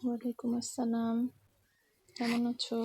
ওয়ালাইকুম আসসালাম, কেমন আছো?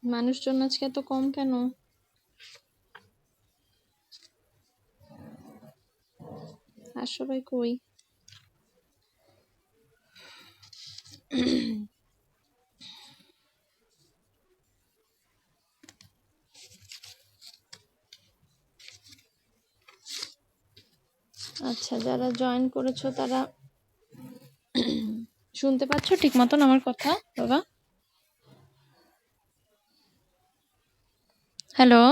মানুষজন আজকে এত কম কেন? আর সবাই কই? আচ্ছা, যারা জয়েন করেছো তারা শুনতে পাচ্ছ ঠিক মতন আমার কথা? বাবা, হ্যালো,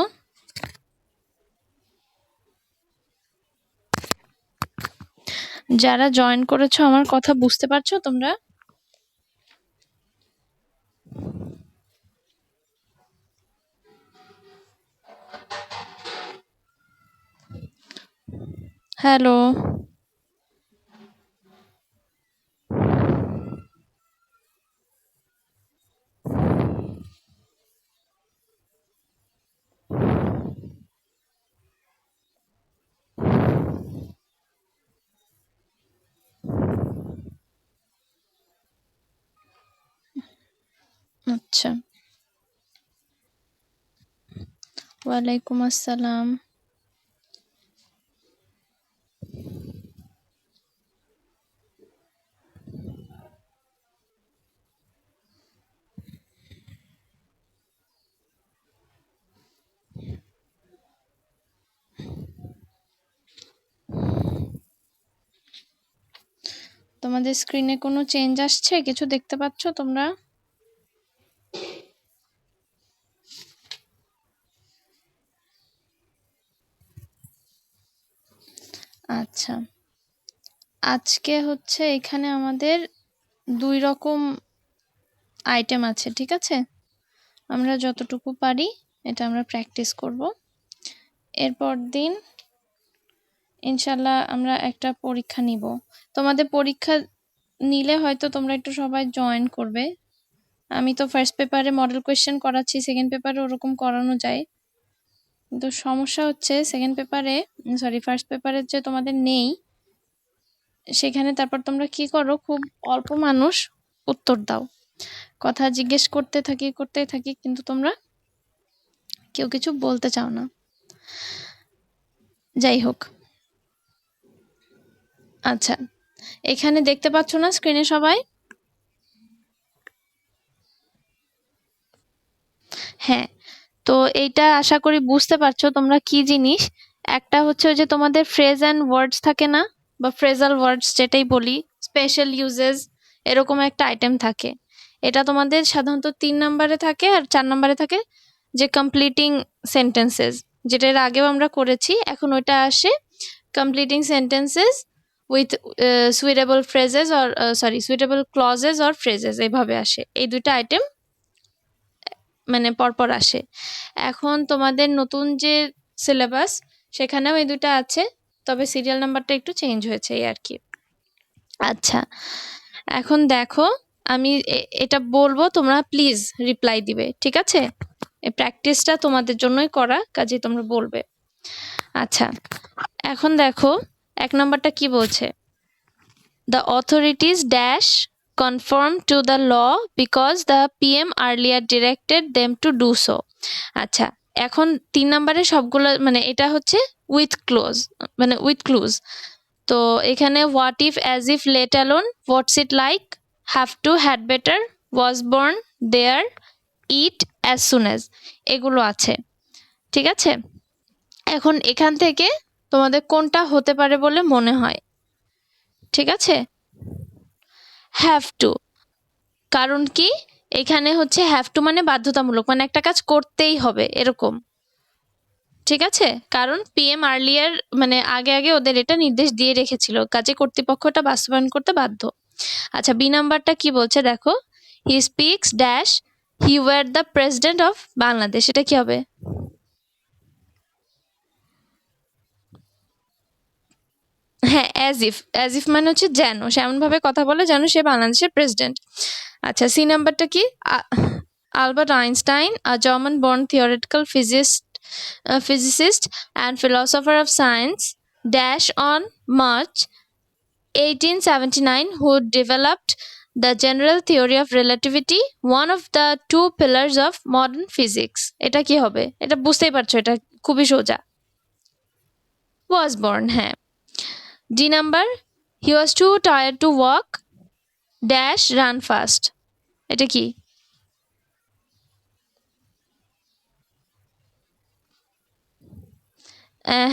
যারা জয়েন করেছো আমার কথা বুঝতে পারছো তোমরা? হ্যালো, আচ্ছা, ওয়ালাইকুম আসসালাম। তোমাদের স্ক্রিনে কোনো চেঞ্জ আসছে? কিছু দেখতে পাচ্ছ তোমরা? আচ্ছা, আজকে হচ্ছে এখানে আমাদের 2 রকম আইটেম আছে, ঠিক আছে? আমরা যতটুকু পারি এটা আমরা প্র্যাকটিস করব। এরপর দিন ইনশাল্লাহ আমরা একটা পরীক্ষা নিব। তোমাদের পরীক্ষা নিলে হয়তো তোমরা একটু সবাই জয়েন করবে। আমি তো ফার্স্ট পেপারে মডেল কোয়েশ্চেন করাচ্ছি, সেকেন্ড পেপারে ওরকম করানো যায়, কিন্তু সমস্যা হচ্ছে ফার্স্ট পেপারে যে তোমাদের নেই, সেখানে তারপর তোমরা কি করো, খুব অল্প মানুষ উত্তর দাও, কথা জিজ্ঞেস করতে থাকি কিন্তু তোমরা কেউ কিছু বলতে চাও না। যাই হোক, আচ্ছা, এখানে দেখতে পাচ্ছ না স্ক্রিনে সবাই? হ্যাঁ, তো এইটা আশা করি বুঝতে পারছো তোমরা কি জিনিস। একটা হচ্ছে ওই যে তোমাদের ফ্রেজ অ্যান্ড ওয়ার্ডস থাকে না, বা ফ্রেজাল ওয়ার্ডস যেটাই বলি, স্পেশাল ইউজেস, এরকম একটা আইটেম থাকে। এটা তোমাদের সাধারণত 3 নম্বরে থাকে, আর 4 নম্বরে থাকে যে কমপ্লিটিং সেন্টেন্সেস, যেটা এর আগেও আমরা করেছি। এখন ওইটা আসে completing sentences with suitable phrases or suitable clauses or phrases, এইভাবে আসে। এই দুইটা আইটেম মানে পরপর আসে। এখন তোমাদের নতুন যে সিলেবাস, সেখানেও এই দুইটা আছে, তবে সিরিয়াল নাম্বারটা একটু চেঞ্জ হয়েছে, এই আর কি। আচ্ছা, এখন দেখো, আমি এটা বলবো, তোমরা প্লিজ রিপ্লাই দিবে, ঠিক আছে? এই প্র্যাকটিসটা তোমাদের জন্যই করা, কাজে তোমরা বলবে। আচ্ছা, এখন দেখো 1 নাম্বারটা কি বলছে। The authorities dash conform to the law because the PM earlier directed them to do so. আচ্ছা, এখন 3 নাম্বারে সবগুলো মানে এটা হচ্ছে উইথ ক্লোজ, মানে উইথ ক্লুজ। তো এখানে what if, as if, let alone, what's it like, have to, had better, was born, there, it, as soon as, এগুলো আছে, ঠিক আছে? এখন এখান থেকে তোমাদের কোনটা হতে পারে বলে মনে হয়? ঠিক আছে, হ্যাভ টু। কারণ কি, এখানে হচ্ছে হ্যাভ টু মানে বাধ্যতামূলক, মানে একটা কাজ করতেই হবে এরকম। ঠিক আছে, কারণ পিএম আর্লিয়ার মানে আগে আগে ওদের এটা নির্দেশ দিয়ে রেখেছিল, কাজে কর্তৃপক্ষ এটা বাস্তবায়ন করতে বাধ্য। আচ্ছা, বি নাম্বারটা কি বলছে দেখো, he speaks dash he war the president of Bangladesh, এটা কি হবে? হ্যাঁ, অ্যাজ ইফ মানে হচ্ছে যেন, সে এমন ভাবে কথা বলে যেন সে বাংলাদেশের প্রেসিডেন্ট। আচ্ছা, সি নাম্বারটা কি, Albert Einstein, a German born theoretical physicist and philosopher of science, dash on March 1879, who developed the general theory of relativity, one of the two pillars of modern physics. এটা কি হবে? এটা বুঝতেই পারছো, এটা খুবই সোজা। was born, হ্যাঁ। D number, he was too tired to walk, dash run fast, এটা কি?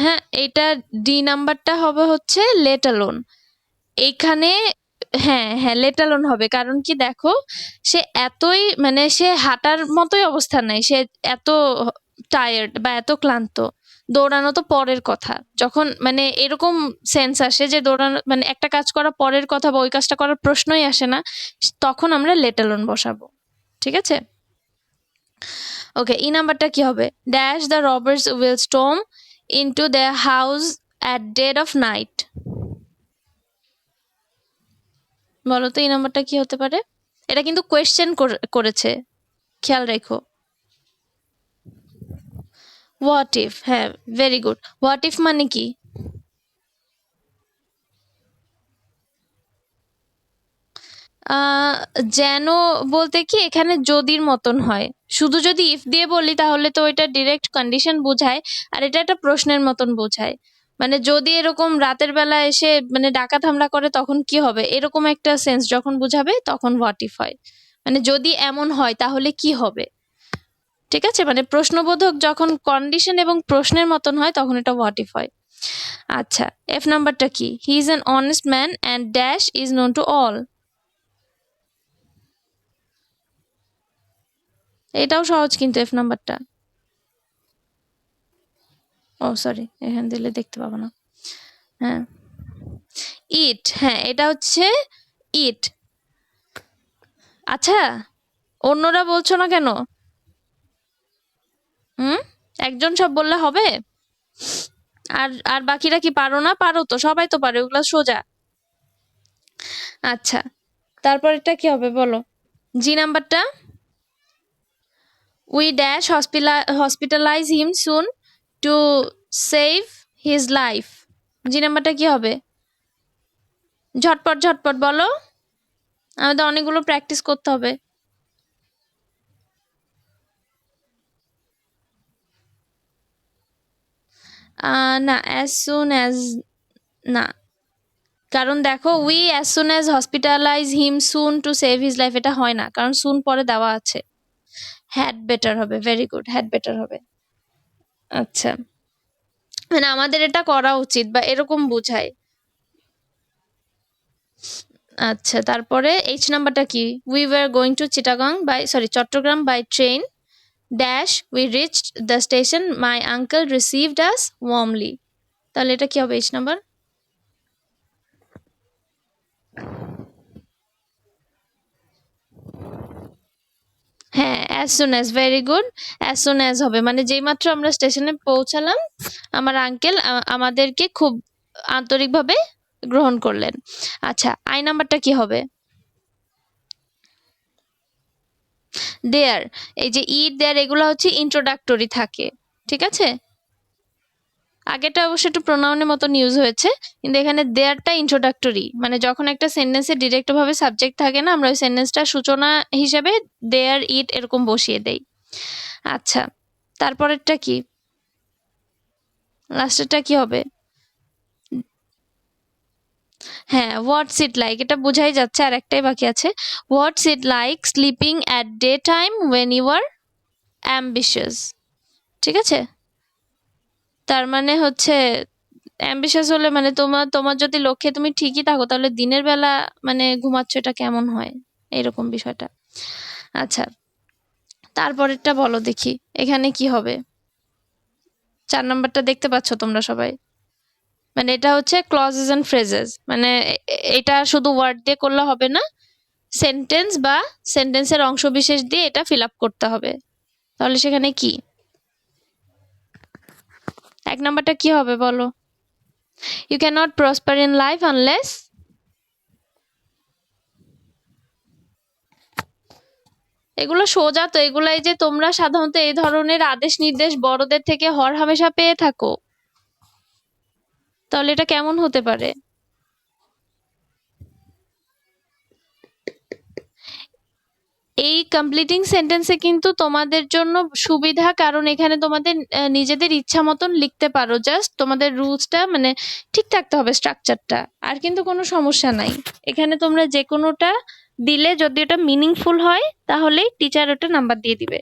হ্যাঁ, এটা ডি নাম্বারটা হবে হচ্ছে লেট অ্যালোন। এইখানে হ্যাঁ হ্যাঁ, লেট অ্যালোন হবে, কারণ কি দেখো, সে এতই মানে সে হাঁটার মতোই অবস্থা নাই, সে এত টায়ার্ড বা এত ক্লান্ত, দৌড়ানো তো পরের কথা, যখন মানে এরকম সেন্স আসে যে দৌড়ানো মানে একটা কাজ করা পরের কথা বা ওই কাজটা করার প্রশ্নই আসে না, তখন আমরা লেট অ্যালোন বসাবো। ঠিক আছে, ওকে। ই নাম্বারটা কি হবে, dash the robbers will storm into their house at dead of night, বলো তো এই নাম্বারটা কি হতে পারে? এটা কিন্তু কোয়েশ্চেন করেছে, খেয়াল রেখো। হোয়াট ইফ, হ্যাঁ, ভেরি গুড। হোয়াট ইফ মানে কি? যেন বলতে কি এখানে যদির মতন হয়, শুধু যদি ইফ দিয়ে বলি তাহলে তো এটা ডিরেক্ট কন্ডিশন বোঝায়, আর এটা একটা প্রশ্নের মতন বোঝায়। মানে যদি এরকম রাতের বেলা এসে মানে ডাকাত হামলা করে তখন কি হবে, এরকম একটা সেন্স যখন বোঝাবে তখন হোয়াট ইফ হয়। মানে যদি এমন হয় তাহলে কি হবে, ঠিক আছে, মানে প্রশ্নবোধক যখন কন্ডিশন এবং প্রশ্নের মতন হয় তখন এটা হোয়াট ইফ হয়। আচ্ছা, এফ নাম্বারটা কি, he is an honest man and dash is known to all, এটাও সহজ কিন্তু এফ নাম্বারটা। ও সরি, এখানে দিলে দেখতে পাবো না। হ্যাঁ, ইট, হ্যাঁ এটা হচ্ছে ইট। আচ্ছা, অন্যরা বলছো না কেন? হুম, একজন সব বললে হবে? আর আর বাকিরা কি পারো না? পারো তো, সবাই তো পারে, ওগুলো সোজা। আচ্ছা, তারপর এটা কি হবে বলো, জি নাম্বারটা, we dash hospitalize him soon to save his life, G নাম্বারটা কি হবে? ঝটপট ঝটপট বলো, আমাদের অনেকগুলো প্র্যাকটিস করতে হবে। না, অ্যাজ সুন অ্যাজ না, কারণ দেখো we as soon as hospitalise him soon to save his life, এটা হয় না, কারণ সুন পরে দেওয়া আছে। হ্যাড বেটার হবে, ভেরি গুড, হ্যাড বেটার হবে। আচ্ছা, মানে আমাদের এটা করা উচিত বা এরকম বুঝায়। আচ্ছা, তারপরে এইচ নাম্বারটা কি, we were going to Chittagong by sorry Chattogram by train, dash we reached the station, my uncle received us warmly, তাহলে এটা কি হবে এইচ নাম্বার? হ্যাঁ, as soon as, very good, as soon as হবে, মানে যেই মাত্র আমরা স্টেশনে পৌঁছালাম আমার আঙ্কেল আমাদেরকে খুব আন্তরিকভাবে গ্রহণ করলেন। আচ্ছা, আই নাম্বারটা কি হবে? দেয়ার, এই যে ইট দেয়ার এগুলো হচ্ছে ইন্ট্রোডাক্টরি থাকে, ঠিক আছে, আগেটা অবশ্য একটু প্রোনাউনের মতন ইউজ হয়েছে, কিন্তু এখানে দেয়ারটা ইন্ট্রোডাক্টরি, মানে যখন একটা সেন্টেন্সে ডিরেক্ট ভাবে সাবজেক্ট থাকে না, আমরা ওই সেন্টেন্সটা সূচনা হিসেবে দেয়ার ইট এরকম বসিয়ে দেই। আচ্ছা, তারপরেরটা কি, লাস্টেরটা কি হবে? হ্যাঁ, হোয়াটস ইট লাইক, এটা বোঝাই যাচ্ছে, আর একটাই বাকি আছে, what's it like sleeping at day time when you are ambitious, ঠিক আছে, তার মানে হচ্ছে অ্যাম্বিশাস হলে মানে তোমার তোমার যদি লক্ষ্যে তুমি ঠিকই থাকো তাহলে দিনের বেলা মানে ঘুমাচ্ছ, এটা কেমন হয়, এরকম বিষয়টা। আচ্ছা, তারপরেরটা বলো দেখি, এখানে কি হবে? 4 নাম্বারটা দেখতে পাচ্ছ তোমরা সবাই? মানে এটা হচ্ছে ক্লজেস এন্ড ফ্রেজেস, মানে এটা শুধু ওয়ার্ড দিয়ে করলে হবে না, সেন্টেন্স বা সেন্টেন্সের অংশবিশেষ দিয়ে এটা ফিল আপ করতে হবে। তাহলে সেখানে কি 1 নাম্বারটা কি হবে বলো? You can not prosper in life unless, এগুলো সোজা তো, এগুলাই যে তোমরা সাধারণত এই ধরনের আদেশ নির্দেশ বড়দের থেকে হরহামেশা পেয়ে থাকো, তাহলে এটা কেমন হতে পারে? এই কমপ্লিটিং সেন্টেন্সে কিন্তু তোমাদের জন্য সুবিধা, কারণ এখানে তোমাদের নিজেদের ইচ্ছা মতন লিখতে পারো, জাস্ট তোমাদের রুলসটা মানে ঠিক থাকতে হবে, স্ট্রাকচারটা, আর কিন্তু কোনো সমস্যা নাই। এখানে তোমরা যে কোনোটা দিলে যদি ওটা মিনিংফুল হয় তাহলে টিচার ওটা নাম্বার দিয়ে দিবে,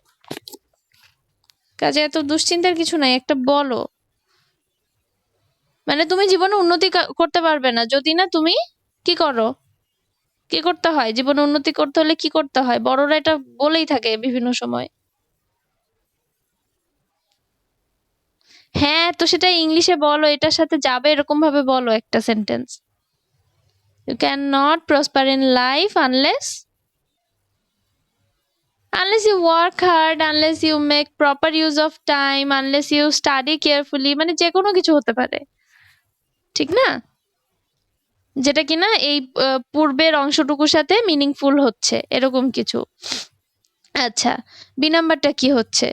কাজে এত দুশ্চিন্তার কিছু নাই, একটা বলো। মানে তুমি জীবনে উন্নতি করতে পারবে না যদি না তুমি কি করো, কি করতে হয় জীবনে উন্নতি করতে হলে, কি করতে হয়, বড়রা এটা বলেই থাকে বিভিন্ন সময়। হ্যাঁ, তো সেটা ইংলিশে বলো, এটার সাথে যাবে এরকম ভাবে বলো একটা sentence. You can not prosper in life unless you work hard, unless you make proper use of time, unless you study carefully, মানে যে কোনো কিছু হতে পারে, ঠিক না? যেটা কিনা এই পূর্বের অংশটুকুর সাথে মিনিংফুল হচ্ছে এরকম কিছু। আচ্ছা, বি নাম্বারটা কি হচ্ছে?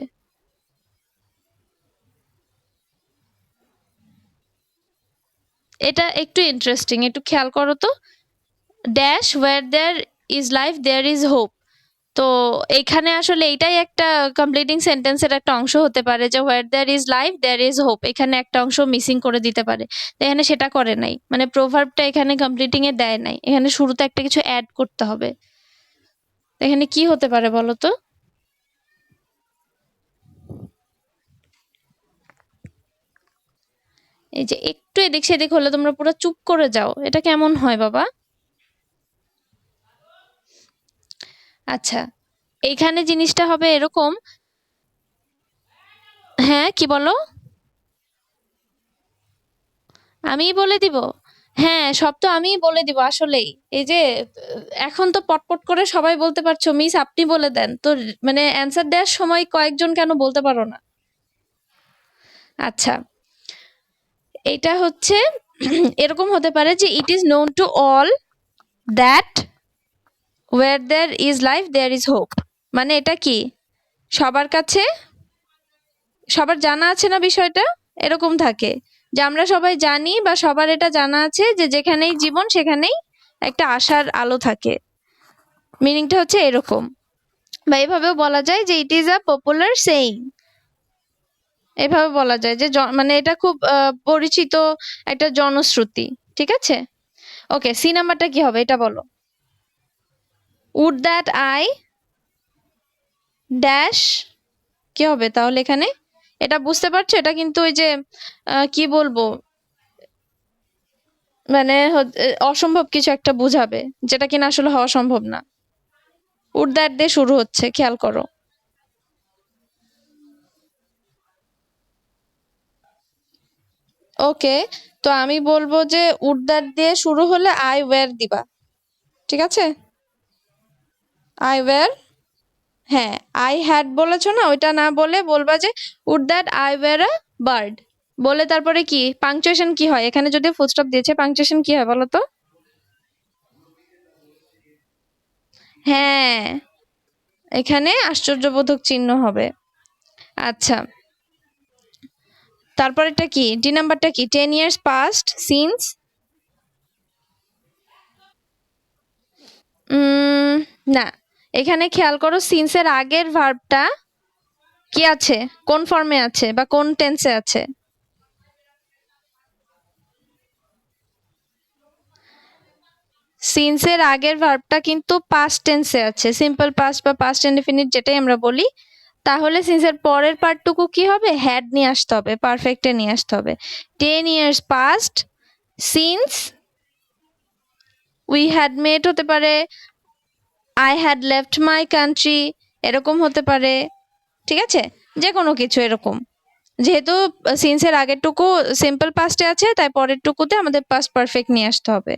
এটা একটু ইন্টারেস্টিং, একটু খেয়াল করো তো। Dash where there is life there is hope. তো এখানে আসলে এইটাই একটা কমপ্লিটিং সেন্টেন্সের একটা অংশ হতে পারে, যে where there is life there is hope, এখানে একটা অংশ মিসিং করে দিতে পারে। তো এখানে সেটা করে নাই, মানে প্রোভার্বটা এখানে কমপ্লিটিং এ দেয় নাই, এখানে শুরুতে একটা কিছু অ্যাড করতে হবে। এখানে কি হতে পারে বলো তো? এই যে একটু এদিক সেদিক হলে তোমরা পুরো চুপ করে যাও, এটা কেমন হয় বাবা? আচ্ছা, এইখানে জিনিসটা হবে এরকম। হ্যাঁ, কি বলো? আমিই বলে দিব? হ্যাঁ, সব তো আমিই বলে দিব আসলেই। এই যে এখন তো পটপট করে সবাই বলতে পারছো, মিস আপনি বলে দেন। তো মানে অ্যান্সার দেওয়ার সময় কয়েকজন কেন বলতে পারো না? আচ্ছা, এটা হচ্ছে এরকম হতে পারে যে it is known to all that where there is life there is hope. মানে এটা কি সবার কাছে, সবার জানা আছে না বিষয়টা? এরকম থাকে যে আমরা সবাই জানি বা সবার এটা জানা আছে যে যেখানেই জীবন সেখানেই একটা আশার আলো থাকে। মিনিংটা হচ্ছে এরকম, বা এভাবেও বলা যায় যে it is a popular saying, এভাবে বলা যায় যে মানে এটা খুব পরিচিত একটা জনশ্রুতি, ঠিক আছে? ওকে, সি নাম্বারটা কি হবে এটা বলো? উড দ্যাট আই ড্যাশ, কি হবে তাহলে এখানে? এটা বুঝতে পারছো? এটা কিন্তু ওই যে কি বলবো, মানে অসম্ভব কিছু একটা বুঝাবে, যেটা কিনা আসলে হওয়া সম্ভব না। উড দ্যাট দিয়ে শুরু হচ্ছে, খেয়াল করো। ওকে, তো আমি বলবো যে উড দ্যাট দিয়ে শুরু হলে আই ওয়্যার দিবা, ঠিক আছে? আই ওয়্যার, হ্যাঁ, আই হ্যাড বলেছো না, ওইটা না বলে বলবা যে would that I were a bird, বলে তারপরে কি পাংচুয়েশন কি হয়, এখানে যদি ফুল স্টপ দিয়েছে পাংচুয়েশন কি হয় বলো তো? হ্যাঁ, এখানে আশ্চর্যবোধক চিহ্ন হবে। আচ্ছা, তারপরেরটা কি? ডি নাম্বারটা কি? 10 years past since, না, এখানে খেয়াল করো সিন্স এর আগের ভার্বটা কি আছে, কোন ফর্মে আছে বা কোন টেন্সে আছে? সিন্স এর আগের ভার্বটা কিন্তু পাস্ট টেন্সে আছে, সিম্পল পাস্ট বা পাস্ট ইনডেফিনিট যেটাই আমরা বলি। তাহলে সিন্স এর পরের পার্টটুকু কি হবে? হ্যাড নিয়ে আসতে হবে, পারফেক্টে নিয়ে আসতে হবে। 10 years past since we had মেট হতে পারে, I had left my country, এরকম হতে পারে, ঠিক আছে? যে কোনো কিছু এরকম। যেহেতু সিন্সের আগেরটুকু সিম্পল পাস্টে আছে, তাই পরের টুকুতে আমাদের পাস্ট পারফেক্ট নিয়ে আসতে হবে।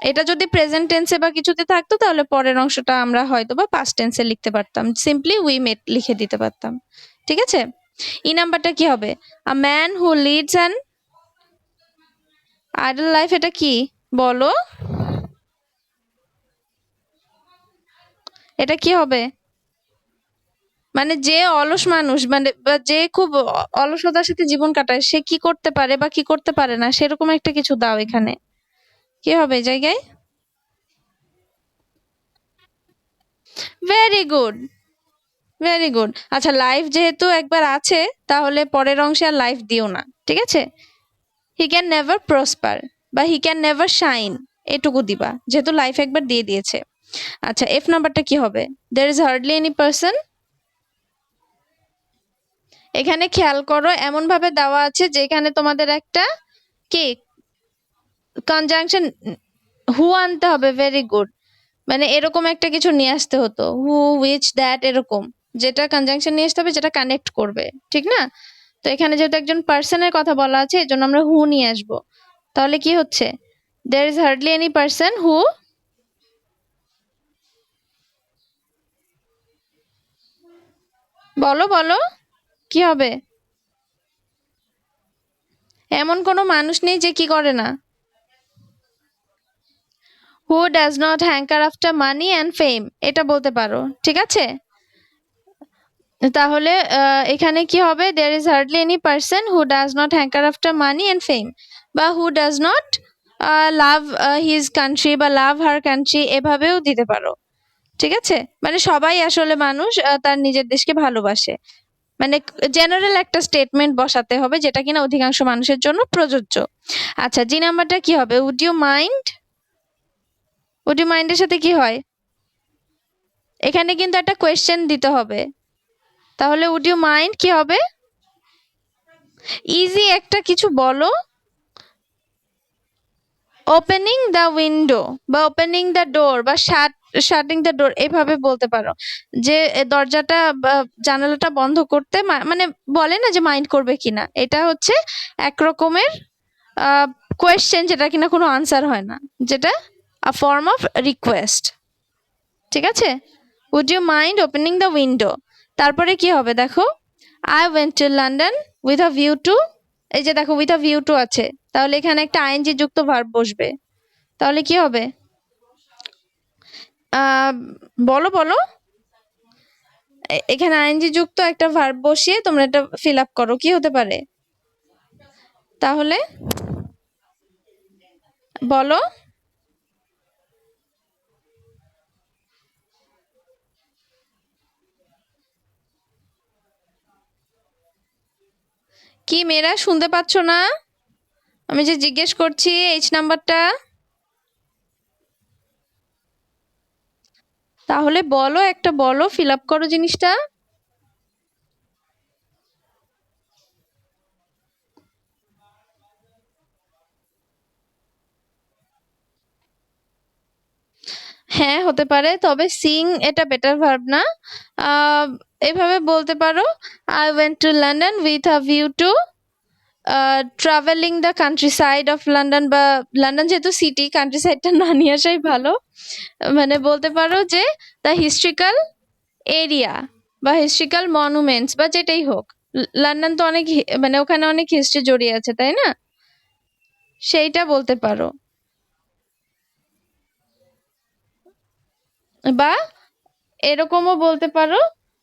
এটা যদি প্রেজেন্ট টেন্সে বা কিছুতে থাকতো তাহলে পরের অংশটা আমরা হয়তো বা পাস্ট টেন্সে লিখতে পারতাম, সিম্পলি উই মেট লিখে দিতে পারতাম। ঠিক আছে, ই নাম্বারটা কি হবে? A man who leads an idle life, এটা কি বলো? এটা কি হবে? মানে যে অলস মানুষ, মানে বা যে খুব অলসতার সাথে জীবন কাটায়, সে কি করতে পারে বা কি করতে পারে না, সেরকম একটা কিছু দাও এখানে। কি হবে এই জায়গায়? Very good, very good. আচ্ছা, লাইফ যেহেতু একবার আছে, তাহলে পরের অংশে আর লাইফ দিও না, ঠিক আছে? হি ক্যান নেভার প্রসপার বা হি ক্যান নেভার শাইন, এটুকু দিবা, যেহেতু লাইফ একবার দিয়ে দিয়েছে। আচ্ছা, এফ নাম্বারটা কি হবে? There is hardly any person. এখানে খেয়াল করো, এমন ভাবে দেওয়া আছে যেখানে তোমাদের একটা কি কনজাংশন হু আনতে হবে। ভেরি গুড, মানে এরকম একটা কিছু নিয়ে আসতে হতো, হু, উইচ, দ্যাট, এরকম, যেটা কনজাংশন নিয়ে আসতে হবে, যেটা কানেক্ট করবে, ঠিক না? তো এখানে যেহেতু একজন পার্সনের কথা বলা আছে, এর জন্য আমরা হু নিয়ে আসবো। তাহলে কি হচ্ছে? There is hardly any person who, বলো বলো, কি হবে? এমন কোনো মানুষ নেই যে কি করে না। Who does not hanker after money and fame, এটা বলতে পারো, ঠিক আছে? তাহলে এখানে কি হবে? There is hardly any person who does not hanker after money and fame, বা who does not love his country বা লাভ হার কান্ট্রি, এভাবেও দিতে পারো, ঠিক আছে? মানে সবাই আসলে মানুষ তার নিজের দেশকে ভালোবাসে, মানে জেনারেল একটা স্টেটমেন্ট বসাতে হবে, যেটা কিনা অধিকাংশ মানুষের জন্য প্রযোজ্য। আচ্ছা, জি নাম্বারটা কি হবে? Would you mind. Would you মাইন্ডের সাথে কি হয়? এখানে কিন্তু একটা কোয়েশ্চেন দিতে হবে, তাহলে উড ইউ মাইন্ড কি হবে? ইজি একটা কিছু বলো। ওপেনিং দ্য উইন্ডো বা ওপেনিং দ্য ডোর বা শাটিং দ্য ডোর, এভাবে বলতে পারো যে দরজাটা বা জানালাটা বন্ধ করতে, মানে বলে না যে মাইন্ড করবে কিনা, এটা হচ্ছে এক রকমের কোয়েশ্চেন, যেটা কিনা কোনো আনসার হয় না, যেটা আ ফর্ম অফ রিকোয়েস্ট, ঠিক আছে? Would you mind opening the window, তারপরে কি হবে দেখো? I went to London with a view to, এই যে দেখো উইথ আ ভিউ টু আছে, তাহলে এখানে একটা আইএনজি যুক্ত ভার্ব বসবে, তাহলে কি হবে? বলো বলো, এখানে আইএনজি যুক্ত একটা ভার্ব বসিয়ে তোমরা এটা ফিল আপ করো, কি হতে পারে তাহলে? বলো। কি মেয়েরা শুনতে পাচ্ছ না? আমি যে জিজ্ঞেস করছি এইচ নাম্বারটা, তাহলে বলো, একটা বলো, ফিল আপ করো জিনিসটা। হ্যাঁ, হতে পারে, তবে সিং এটা বেটার ভার্ব না। এভাবে বলতে পারো, I went to London with a view two travelling the country side of London, বা লন্ডন যেহেতু সিটি, কান্ট্রি সাইডটা না নিয়ে আসাই ভালো। মানে বলতে পারো যে দ্য হিস্ট্রিক্যাল এরিয়া বা হিস্ট্রিক্যাল মনুমেন্টস বা যেটাই হোক, লন্ডন তো অনেক মানে ওখানে অনেক হিস্ট্রি জড়িয়ে আছে, তাই না? সেইটা বলতে পারো। বা এরকমও বলতে পারো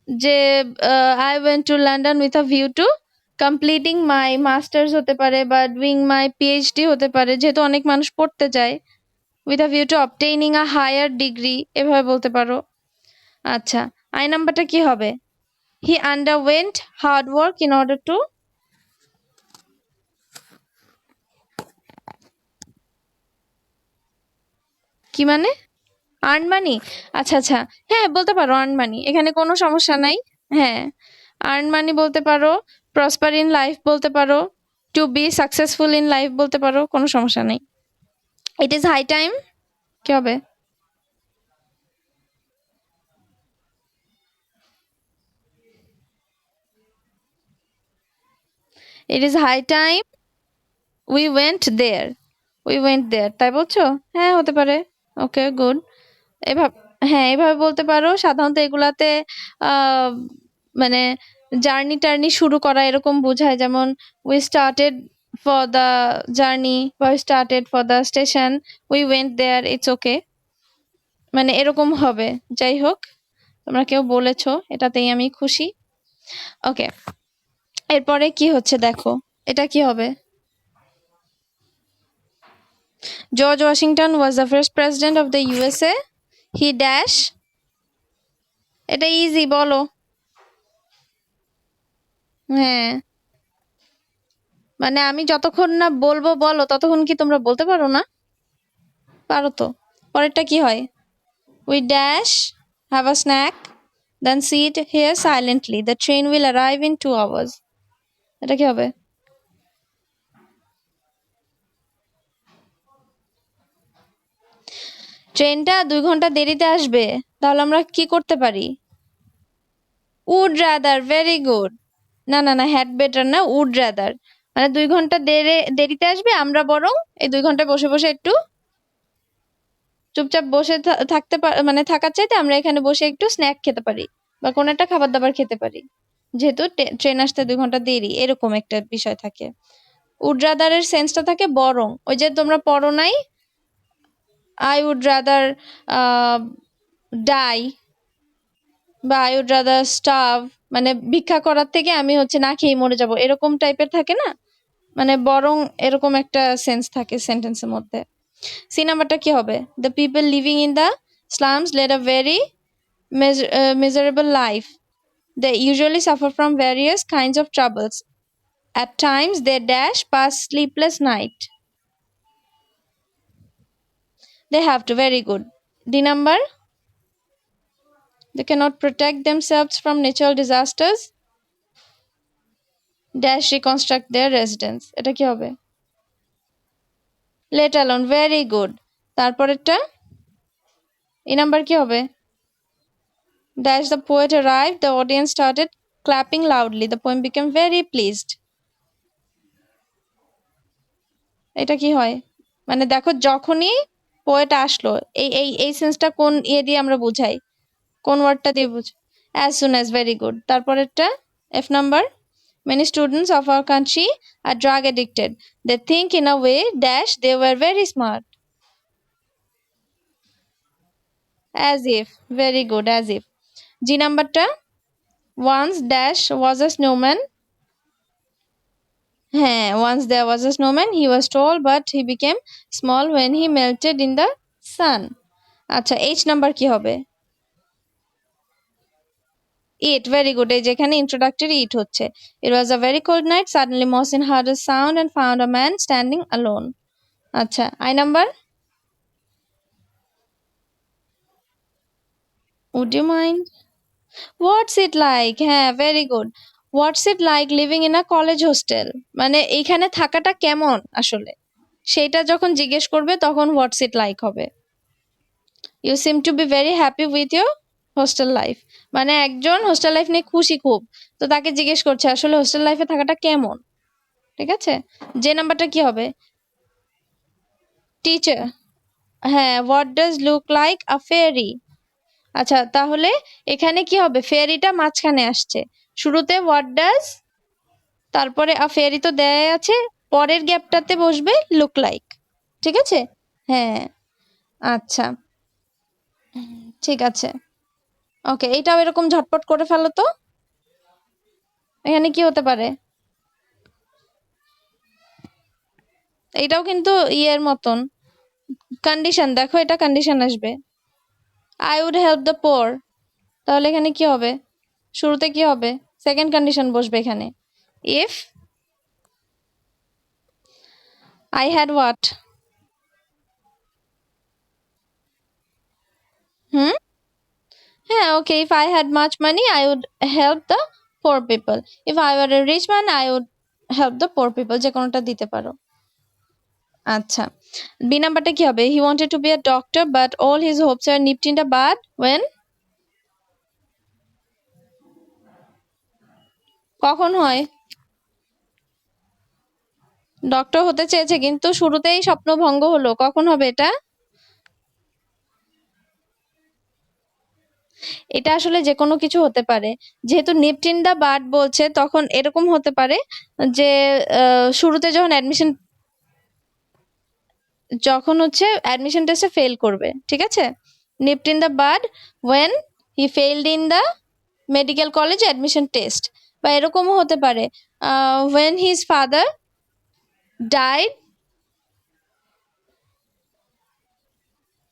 যে I went to London with a view two completing my masters, হতে পারে, বা ডুইং মাই পিএইচডি হতে পারে, যেহেতু অনেক মানুষ পড়তে যায়, with a view to obtaining a higher degree, এভাবে বলতে পারো। আচ্ছা, আই নাম্বারটা কি হবে? He underwent hard work in order to, কি মানে? আর্ন মানি, আচ্ছা আচ্ছা, হ্যাঁ বলতে পারো আর্ন মানি, এখানে কোনো সমস্যা নাই। হ্যাঁ, আর্ন মানি বলতে পারো, প্রসপার ইন লাইফ বলতে পারো, to be successful in life বলতে পারো, কোনো সমস্যা নেই। ইট ইজ হাই টাইম, কি হবে? It is high time we went there. We went there. তাই বলছো? হ্যাঁ, হতে পারে। ওকে, গুড। এভাবে, হ্যাঁ, এভাবে বলতে পারো। সাধারণত এগুলাতে আহ মানে জার্নি টার্নি শুরু করা এরকম বোঝায়, যেমন we started for the journey বা we started for the station, we went there, it's okay, মানে এরকম হবে। যাই হোক, তোমরা কেউ বলেছো, এটাতেই আমি খুশি। ওকে, এরপরে কি হচ্ছে দেখো, এটা কি হবে? George Washington was the first president of the USA. He dash, এটা ইজি, বলো। হ্যাঁ, মানে আমি যতক্ষণ না বলবো বলো, ততক্ষণ কি তোমরা বলতে পারো না? পারো তো। পরেরটা কি হয়? We dash, have a snack, then sit here silently. The train will arrive in 2 hours. এটা কি হবে? ট্রেনটা 2 ঘন্টা দেরিতে আসবে, তাহলে আমরা কি করতে পারি? Would rather, very good. না না না, had better না, would rather। মানে 2 ঘন্টা দেরিতে আসবে, আমরা বরং এই 2 ঘন্টা বসে বসে একটু চুপচাপ বসে থাকতে মানে থাকার চাইতে আমরা এখানে বসে একটু স্ন্যাক খেতে পারি বা কোনো একটা খাবার দাবার খেতে পারি, যেহেতু ট্রেন আসতে 2 ঘন্টা দেরি, এরকম একটা বিষয় থাকে। উড রাদার এর সেন্সটা থাকে বরং, ওই যে তোমরা পড়ো নাই, আই উড রাদার ডাই বা আই উড রাদার স্টার্ভ, মানে ভিক্ষা করার থেকে আমি হচ্ছে না খেয়ে মরে যাব, এরকম টাইপের থাকে না, মানে বরং এরকম একটা সেন্স থাকে সেন্টেন্সের মধ্যে। সি নাম্বারটা কি হবে? The people living in the slums led a very miserable life. They usually suffer from various kinds of troubles. At times, they dash past sleepless night. They have to. Very good. D number. They cannot protect themselves from natural disasters. Dash reconstruct their residence. এটা কি হবে? Let alone. Very good. তারপরেরটা এই number কি হবে? Dash the poet arrived. The audience started clapping loudly. The poem became very pleased. এটা কি হয়? মানে দেখো, যখনই পোয়েট আসলো, এই সেন্সটা কোন দিয়ে আমরা বুঝাই? কোন ওয়ার্ডটা দিয়ে বুঝাই? As soon as. Very good. তারপরেরটা F number. Many students of our country are drug addicted. They think in a way dash they were very smart. As if. Very good. As if. G নাম্বারটা once dash was a snowman. হ্যাঁ, once there was a snowman. He was tall but he became small when he melted in the sun. আচ্ছা, H number কি হবে? It. Very good. এই যেখানে introductory it হচ্ছে। It was a very cold night. Suddenly Mohsin heard a sound and found a man standing alone. আচ্ছা, I number. Would you mind? What's it like? হ্যাঁ, very good. What's it like living in a college hostel? মানে এইখানে থাকাটা কেমন আসলে, সেটা যখন জিজ্ঞেস করবে তখন what's it like হবে। You seem to be very happy with your hostel life. মানে একজন হোস্টেল লাইফ নিয়ে খুশি খুব, তো তাকে জিজ্ঞেস করছে আসলে হোস্টেল লাইফে থাকাটা কেমন। ঠিক আছে, যে নাম্বারটা কি হবে? টিচার। হ্যাঁ, what does look like a fairy? আচ্ছা, তাহলে এখানে কি হবে? ফেয়ারিটা মাঝখানে আসছে, শুরুতে what does, তারপরে a fairy তো দেয়াই আছে, পরের গ্যাপটাতে বসবে look like। ঠিক আছে, হ্যাঁ। আচ্ছা, ঠিক আছে। ওকে, এটাও এরকম ঝটপট করে ফেলো তো। এখানে কি হতে পারে? এটাও কিন্তু ইয়ের মতন কন্ডিশন, দেখো এটা কন্ডিশন আসবে। I would help the poor, তাহলে এখানে কি হবে? শুরুতে কি হবে? সেকেন্ড কন্ডিশন বসবে এখানে। If I had what? Hmm, হ্যাঁ, okay. If I had much money I would help the poor people. If I were a rich man I would help the poor people, যে কোনোটা দিতে পারো। আচ্ছা, B নাম্বারটা কি হবে? He wanted to be a doctor but all his hopes are nipped in the bud when. কখন হয়? ডক্টর হতে চেয়েছে কিন্তু শুরুতেই স্বপ্নভঙ্গ হলো, কখন হবে এটা? এটা আসলে যে কোনো কিছু হতে পারে। যেহেতু নিপড ইন দ্য বাড বলছে, তখন এরকম হতে পারে যে শুরুতে যখন হচ্ছে অ্যাডমিশন টেস্টে ফেল করবে, ঠিক আছে? Nipped in the bud when he failed in the medical college admission test, বা এরকমও হতে পারে when his father died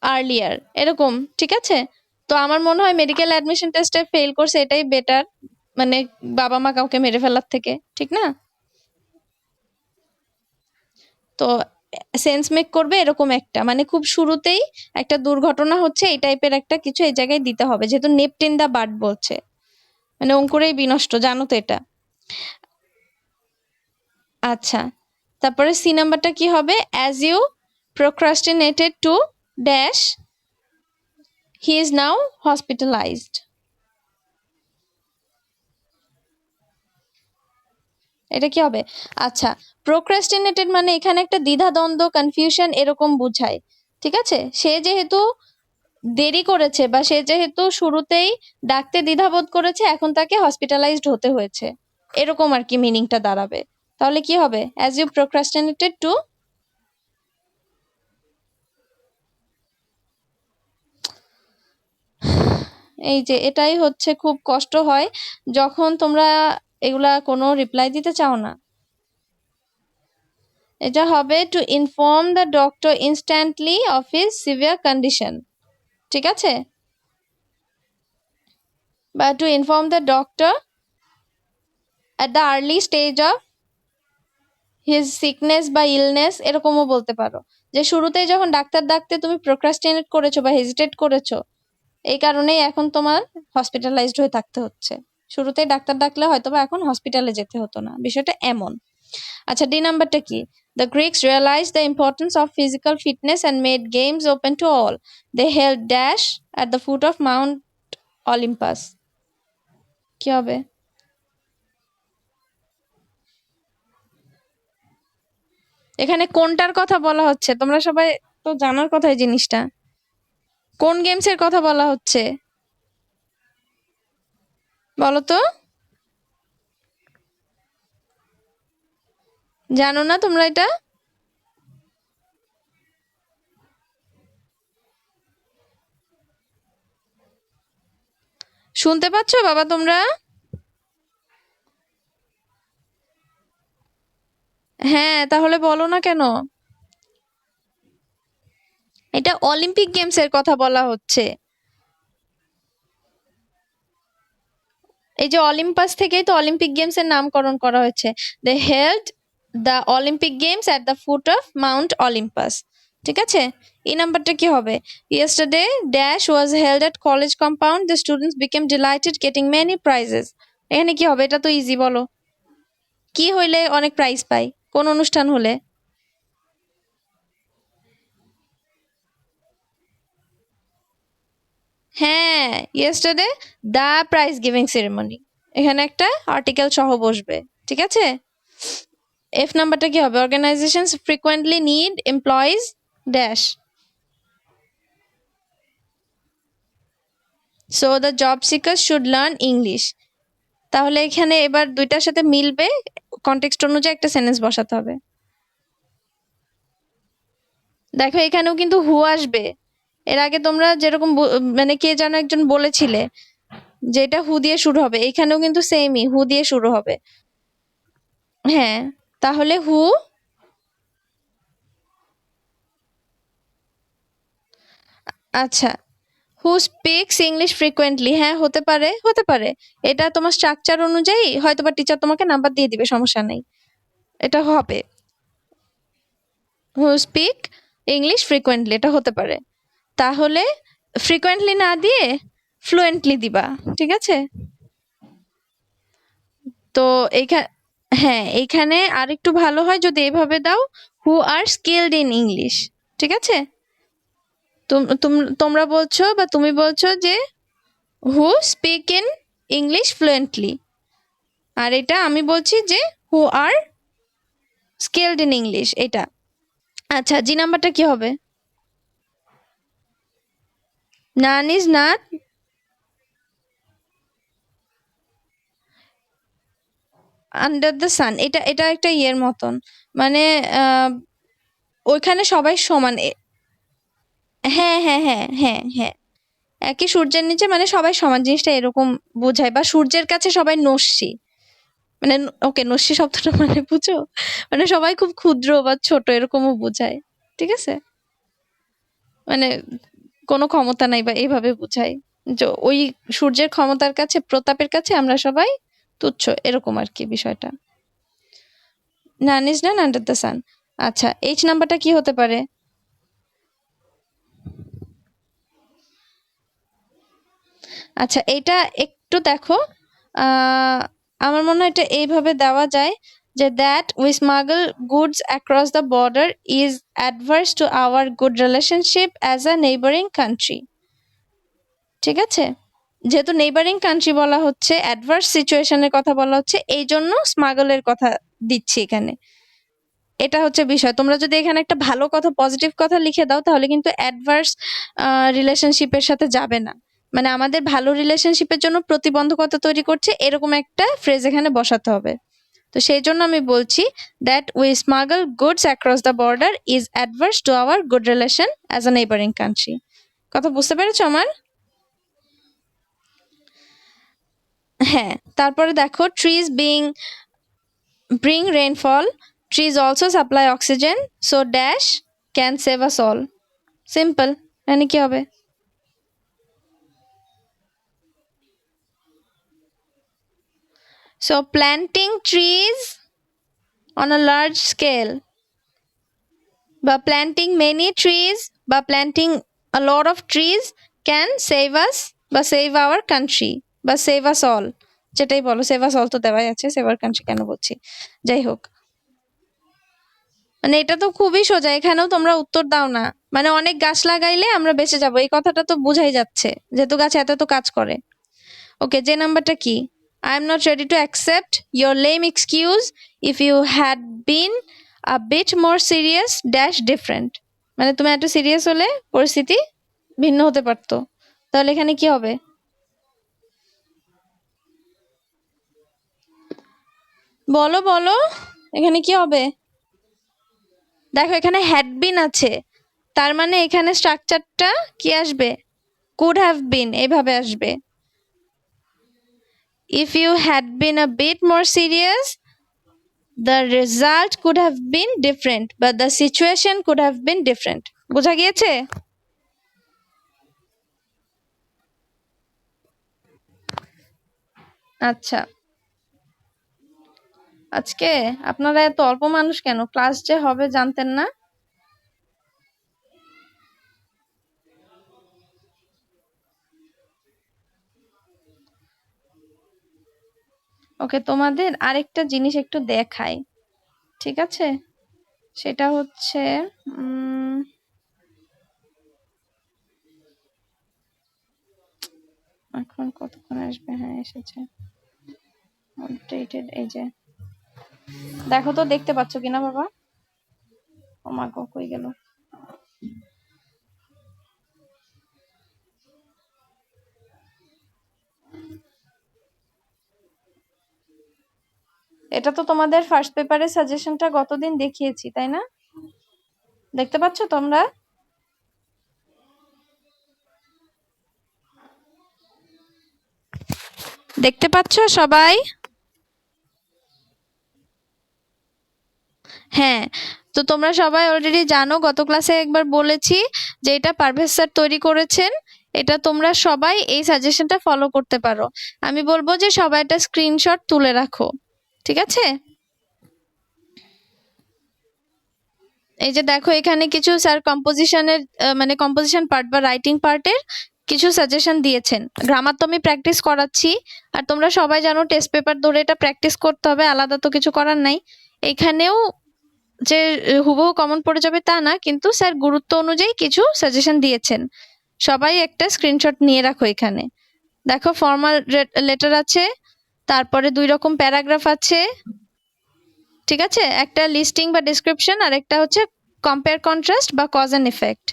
earlier, এরকম, ঠিক আছে? তো আমার মনে হয় মেডিকেল অ্যাডমিশন টেস্টে ফেল করছে এটাই বেটার, মানে বাবা মা কাউকে মেরে ফেলার থেকে, ঠিক না? তো সেন্স মেক করবে এরকম একটা, মানে খুব শুরুতেই একটা দুর্ঘটনা হচ্ছে এই টাইপের একটা কিছু এই জায়গায় দিতে হবে, যেহেতু নেপটিন দা বার্ড বলছে, মানে অঙ্কুরেই বিনষ্ট, জানো তো এটা। আচ্ছা, তারপরে সি নাম্বারটা কি হবে? As you procrastinated to dash he is now hospitalized, এটা কি হবে? আচ্ছা, প্রোক্রাস্টিনেটেড মানে এখানে একটা দ্বিধাদ্বন্দ্ব, কনফিউশন এরকম বুঝায়, ঠিক আছে? সে যেহেতু দেরি করেছে বা সে যেহেতু শুরুতেই ডাকতে দ্বিধাবোধ করেছে, এখন তাকে হসপিটালাইজড হতে হয়েছে, এরকম আর কি মিনিংটা দাঁড়াবে। তাহলে কি হবে? অ্যাজ ইউ প্রোক্রাস্টিনেটেড টু, এই যে এটাই হচ্ছে খুব কষ্ট হয় যখন তোমরা এগুলা কোনো রিপ্লাই দিতে চাও না। এটা হবে to inform the doctor instantly of his severe condition, ঠিক আছে? বা to inform the doctor at the early stage of his sickness বা ইলনেস, এরকমও বলতে পারো। যে শুরুতেই যখন ডাক্তার ডাকতে তুমি প্রোক্রাস্টিনেট করেছো বা হেজিটেট করেছো, এই কারণেই এখন তোমার হসপিটালাইজড হয়ে থাকতে হচ্ছে। শুরুতেই ডাক্তার ডাকলে হয়তো বা এখন হসপিটালে যেতে হতো না, বিষয়টা এমন। আচ্ছা, ডি নাম্বারটা কি? The Greeks realized the importance of physical fitness and made games open to all. They held dash at the foot of Mount Olympus. কি হবে? এখানে কোনটার কথা বলা হচ্ছে? তোমরা সবাই তো জানার কথা এই জিনিসটা। কোন গেমসের কথা বলা হচ্ছে বলো তো? জানো না তোমরা এটা? শুনতে পাচ্ছ বাবা তোমরা? হ্যাঁ, তাহলে বলো না কেন? এটা অলিম্পিক গেমসের কথা বলা হচ্ছে। এই যে অলিম্পাস থেকেই তো অলিম্পিক গেমস এর নামকরণ করা হয়েছে। They held the Olympic games at the foot of mount Olympus, ঠিক আছে? এই নাম্বারটা কি হবে? Yesterday dash was held at college compound, the students became delighted getting many prizes. এখানে কি হবে? এটা তো ইজি, বলো। কি হইলে অনেক প্রাইজ পাই? কোন অনুষ্ঠান হলে? হ্যাঁ, yesterday the prize giving ceremony, এখানে একটা আর্টিকেল সহ বসবে, ঠিক আছে? এফ নাম্বারটা কি হবে? Organizations frequently need employees dash, so the job seeker should learn English. তাহলে এখানে এবার দুইটার সাথে মিলবে, কনটেক্সট অনুযায়ী একটা সেন্টেন্স বসাতে হবে। দেখো এখানেও কিন্তু হু আসবে। এর আগে তোমরা যেরকম মানে কে যেন একজন বলেছিলে যে এটা হু দিয়ে শুরু হবে, এখানেও কিন্তু সেমই, হু দিয়ে শুরু হবে। হ্যাঁ, তাহলে হু, আচ্ছা, হু স্পিক্স ইংলিশ ফ্রিকোয়েন্টলি, হ্যাঁ হতে পারে, হতে পারে। এটা তোমার স্ট্রাকচার অনুযায়ী হয়তোবা টিচার তোমাকে নাম্বার দিয়ে দিবে, সমস্যা নেই, এটা হবে। হু স্পিক ইংলিশ ফ্রিকোয়েন্টলি, এটা হতে পারে। তাহলে ফ্রিকোয়েন্টলি না দিয়ে ফ্লুয়েন্টলি দিবা, ঠিক আছে? তো এইখানে, হ্যাঁ এইখানে আরেকটু ভালো হয় যদি এভাবে দাও, who are skilled in English, ঠিক আছে? তোমরা বলছো বা তুমি বলছো যে who speak in English fluently, আর এটা আমি বলছি যে who are skilled in English এটা। আচ্ছা, জি নাম্বারটা কি হবে? None is not under the sun, এটা একটা ইয়ের মতন, মানে ওইখানে সবাই সমান। হ্যাঁ হ্যাঁ হ্যাঁ হ্যাঁ হ্যাঁ, একই সূর্যের নিচে মানে সবাই সমান, জিনিসটা এরকম বোঝায়। বা সূর্যের কাছে সবাই নস্যি, মানে ওকে নস্যি শব্দটা মানে বুঝো, মানে সবাই খুব ক্ষুদ্র বা ছোট এরকমও বোঝায়। ঠিক আছে, মানে কোনো ক্ষমতা নাই বা এইভাবে বোঝায় যে ওই সূর্যের ক্ষমতার কাছে, প্রতাপের কাছে আমরা সবাই তুচ্ছ, এরকম আর কি বিষয়টা। নান ইজ নান আন্ডার দ্য সান। আচ্ছা, এইচ নাম্বারটা কি হতে পারে? আচ্ছা, এটা একটু দেখো, আমার মনে হয় এটা এইভাবে দেওয়া যায় যে that we smuggle goods across the border is adverse to our good relationship as a neighbouring country. ঠিক আছে, যেহেতু নেইবারিং কান্ট্রি বলা হচ্ছে, অ্যাডভার্স সিচুয়েশনের কথা বলা হচ্ছে, এই জন্য স্মাগলের কথা দিচ্ছি এখানে। এটা হচ্ছে বিষয়। তোমরা যদি এখানে একটা ভালো কথা, পজিটিভ কথা লিখে দাও, তাহলে কিন্তু অ্যাডভার্স রিলেশনশিপের সাথে যাবে না। মানে আমাদের ভালো রিলেশনশিপের জন্য প্রতিবন্ধকতা তৈরি করছে, এরকম একটা ফ্রেজ এখানে বসাতে হবে। তো সেই জন্য আমি বলছি that we smuggle goods across the border is adverse to our good relation as a neighbouring country. কথা বুঝতে পেরেছো আমার? হ্যাঁ, তারপরে দেখো, trees bring rainfall, trees also supply oxygen, so dash can save us all. Simple, মানে কি হবে? So planting trees on a large scale, বা planting many trees, বা planting a lot of trees can save us, বা save our country, বা save us all, যেটাই বলো। save us all তো দেওয়াই আছে, save our country কেন বলছি, যাই হোক। মানে এটা তো খুবই সোজা, এখানেও তোমরা উত্তর দাও না। মানে অনেক গাছ লাগাইলে আমরা বেঁচে যাবো, এই কথাটা তো বোঝাই যাচ্ছে, যেহেতু গাছ এত এত কাজ করে। ওকে, যে নাম্বারটা কি? I am not ready to accept your lame excuse, if you had been a bit more serious dash different. মানে তুমি একটু সিরিয়াস হলে পরিস্থিতি ভিন্ন হতে পারতো। তাহলে এখানে কি হবে? বলো বলো, এখানে কি হবে? দেখো, এখানে হ্যাড বিন আছে, তার মানে এখানে স্ট্রাকচারটা কি আসবে? কুড হ্যাভ বিন, এইভাবে আসবে। If you had been a bit more serious, the result could have been different, but the situation could have been different. বোঝা গিয়েছে? আচ্ছা, আজকে আপনারা এত অল্প মানুষ কেন? ক্লাস যে হবে জানতেন না? ওকে, তোমাদের আরেকটা জিনিস একটু দেখাই, ঠিক আছে? সেটা হচ্ছে এখন কতক্ষণ আসবে? হ্যাঁ, এসেছে। আপডেটেড, এই যে দেখো তো, দেখতে পাচ্ছ কিনা বাবা? ও মা গো, কই গেল? এটা তো তোমাদের ফার্স্ট পেপারের সাজেশনটা গতদিন দেখিয়েছি, তাই না? দেখতে পাচ্ছ তোমরা? দেখতে পাচ্ছ সবাই? হ্যাঁ, তো তোমরা সবাই অলরেডি জানো, গত ক্লাসে একবার বলেছি যে এটা পারভেজ স্যার তৈরি করেছেন। এটা তোমরা সবাই এই সাজেশনটা ফলো করতে পারো। আমি বলবো যে সবাই একটা স্ক্রিনশট তুলে রাখো, ঠিক আছে? এই যে দেখো, এখানে কিছু স্যার কম্পোজিশনের মানে কম্পোজিশন পার্ট বা রাইটিং পার্টের কিছু সাজেশন দিয়েছেন। গ্রামার তো আমি প্র্যাকটিস করাচ্ছি, আর তোমরা সবাই জানো টেস্ট পেপার ধরে এটা প্র্যাকটিস করতে হবে, আলাদা তো কিছু করার নাই। এখানেও যে হুবহু কমন পড়ে যাবে তা না, কিন্তু স্যার গুরুত্ব অনুযায়ী কিছু সাজেশন দিয়েছেন। সবাই একটা স্ক্রিনশট নিয়ে রাখো। এখানে দেখো, ফর্মাল লেটার আছে, তারপরে 2 রকম প্যারাগ্রাফ আছে, ঠিক আছে, একটা লিস্টিং বা ডেসক্রিপশন আর একটা হচ্ছে কম্পেয়ার কন্ট্রাস্ট বা cause and effect.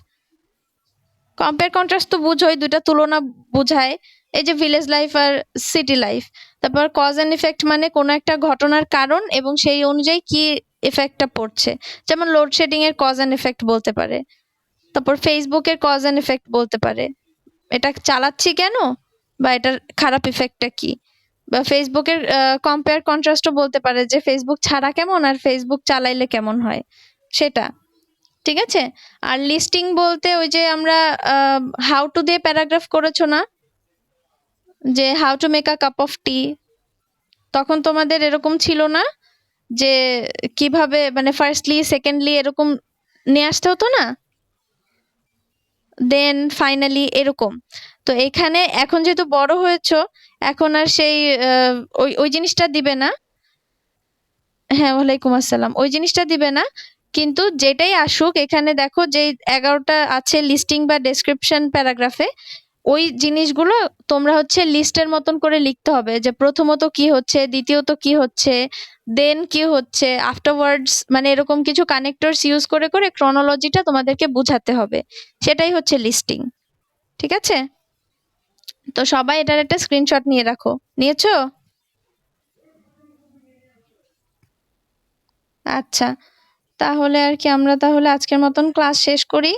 Compare contrast তো বুঝোই, দুটা তুলনা বোঝায়, এই যে ভিলেজ লাইফ আর সিটি লাইফ। তারপর কজ এন্ড ইফেক্ট মানে কোনো একটা ঘটনার কারণ এবং সেই অনুযায়ী কি ইফেক্টটা পড়ছে, যেমন লোডশেডিং এর কজ এন্ড ইফেক্ট বলতে পারে। তারপর ফেসবুকের কজ এন্ড ইফেক্ট বলতে পারে, এটা চালাচ্ছি কেন বা এটার খারাপ ইফেক্টটা কি। বা ফেসবুকের কম্পেয়ার কন্ট্রাস্টও বলতে পারে যে ফেসবুক ছাড়া কেমন আর ফেসবুক চালাইলে কেমন হয় সেটা। ঠিক আছে। আর লিস্টিং বলতে ওই যে আমরা হাউ টু দিয়ে প্যারাগ্রাফ করেছো না, যে how to make a cup of tea, তখন তোমাদের এরকম ছিল না যে কিভাবে মানে ফার্স্টলি সেকেন্ডলি এরকম নিয়ে আসতে হতো না, দেন ফাইনালি এরকম। তো এখানে এখন যেহেতু বড় হয়েছো, এখন আর সেই ওই ওই জিনিসটা দিবে না। হ্যাঁ, ওয়ালাইকুম আসসালাম। ওই জিনিসটা দিবে না, কিন্তু যেটাই আসুক এখানে দেখো যে 11টা আছে লিস্টিং বা ডেসক্রিপশন প্যারাগ্রাফে, ওই জিনিসগুলো তোমরা হচ্ছে লিস্টের মতন করে লিখতে হবে, যে প্রথমত কি হচ্ছে, দ্বিতীয়ত কি হচ্ছে, দেন কি হচ্ছে, আফটারওয়ার্ডস, মানে এরকম কিছু কানেক্টরস ইউজ করে করে ক্রনোলজিটা তোমাদেরকে বুঝাতে হবে, সেটাই হচ্ছে লিস্টিং। ঠিক আছে, তো সবাই এটার একটা স্ক্রিনশট নিয়ে রাখো। নিয়েছো? আচ্ছা, তাহলে আর কি আমরা তাহলে আজকের মতন ক্লাস শেষ করি।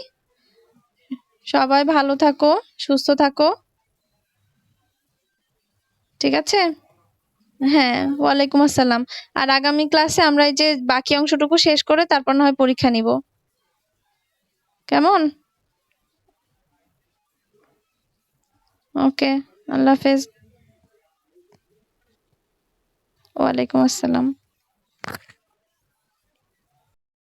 সবাই ভালো থাকো, সুস্থ থাকো। ঠিক আছে। হ্যাঁ, ওয়ালাইকুম আসসালাম। আর আগামী ক্লাসে আমরা এই যে বাকি অংশটুকু শেষ করে তারপর না হয় পরীক্ষা নিব, কেমন? ওকে, আল্লাহ হাফেজ। ওয়ালাইকুম আসসালাম।